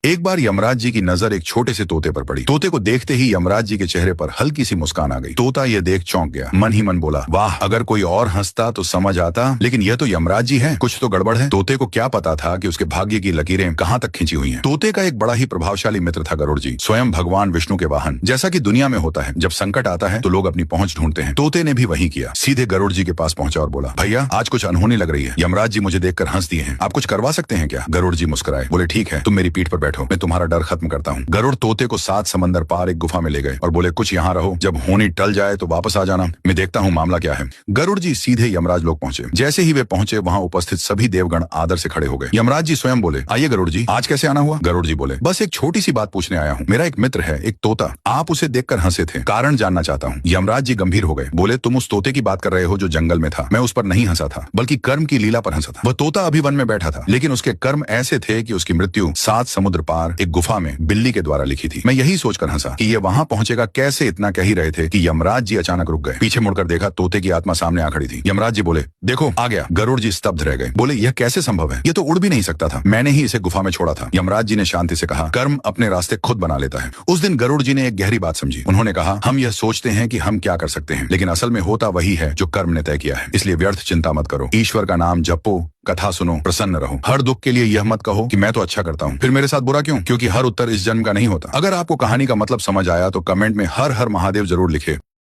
एक बार यमराज जी की नजर एक छोटे से तोते पर पड़ी। तोते को देखते ही यमराज जी के चेहरे पर हल्की सी मुस्कान आ गई। तोता ये देख चौंक गया, मन ही मन बोला, वाह, अगर कोई और हंसता तो समझ आता, लेकिन यह तो यमराज जी है, कुछ तो गड़बड़ है। तोते को क्या पता था कि उसके भाग्य की लकीरें कहाँ तक खींची हुई हैं। तोते का एक बड़ा ही प्रभावशाली मित्र था गरुड़ जी, स्वयं भगवान विष्णु के वाहन। जैसा कि दुनिया में होता है, जब संकट आता है तो लोग अपनी पहुंच ढूंढते हैं। तोते ने भी वही किया, सीधे गरुड़ जी के पास पहुंचा और बोला, भैया आज कुछ अनहोनी लग रही है, यमराज जी मुझे देखकर हंस दिए हैं, आप कुछ करवा सकते हैं क्या? गरुड़ जी मुस्कुराए, बोले, ठीक है, तुम मेरी पीठ पर बैठो, मैं तुम्हारा डर खत्म करता हूँ। गरुड़ तोते को 7 समंदर पार एक गुफा में ले गए और बोले, कुछ यहाँ रहो, जब होनी टल जाए तो वापस आ जाना, मैं देखता हूँ मामला क्या है। गरुड़ जी सीधे यमराज लोग पहुंचे। जैसे ही वे पहुंचे, वहां उपस्थित सभी देवगण आदर से खड़े हो गए। यमराज जी स्वयं बोले, आइए गरुड़ जी, आज कैसे आना हुआ? गरुड़ जी बोले, बस एक छोटी सी बात पूछने आया हूँ। मेरा एक मित्र है, एक तोता, आप उसे देखकर हंसे थे, कारण जानना चाहता हूँ। यमराज जी गंभीर हो गए, बोले, तुम उस तोते की बात कर रहे हो जो जंगल में था। मैं उस पर नहीं हंसा था, बल्कि कर्म की लीला पर हंसा था। वह तोता अभी वन में बैठा था, लेकिन उसके कर्म ऐसे थे कि उसकी मृत्यु 7 समुद्र पार एक गुफा में बिल्ली के द्वारा लिखी थी। मैं यही सोचकर हंसा कि ये वहां पहुंचेगा कैसे। इतना कह ही रहे थे कि यमराज जी अचानक रुक गए। पीछे मुड़कर देखा, तोते की आत्मा सामने आ खड़ी थी। यमराज जी बोले, देखो आ गया। गरुड़ जी स्तब्ध रह गए, बोले, यह कैसे संभव है? ये तो उड़ भी नहीं सकता था, मैंने ही इसे गुफा में छोड़ा था। यमराज जी ने शांति से कहा, कर्म अपने रास्ते खुद बना लेता है। उस दिन गरुड़ जी ने एक गहरी बात समझी। उन्होंने कहा, हम यह सोचते हैं कि हम क्या कर सकते हैं, लेकिन असल में होता वही है जो कर्म ने तय किया है। इसलिए व्यर्थ चिंता मत करो, ईश्वर का नाम जपो, कथा सुनो, प्रसन्न रहो। हर दुख के लिए यह मत कहो कि मैं तो अच्छा करता हूँ, फिर मेरे साथ बुरा क्यों? क्योंकि हर उत्तर इस जन्म का नहीं होता। अगर आपको कहानी का मतलब समझ आया तो कमेंट में हर हर महादेव जरूर लिखे।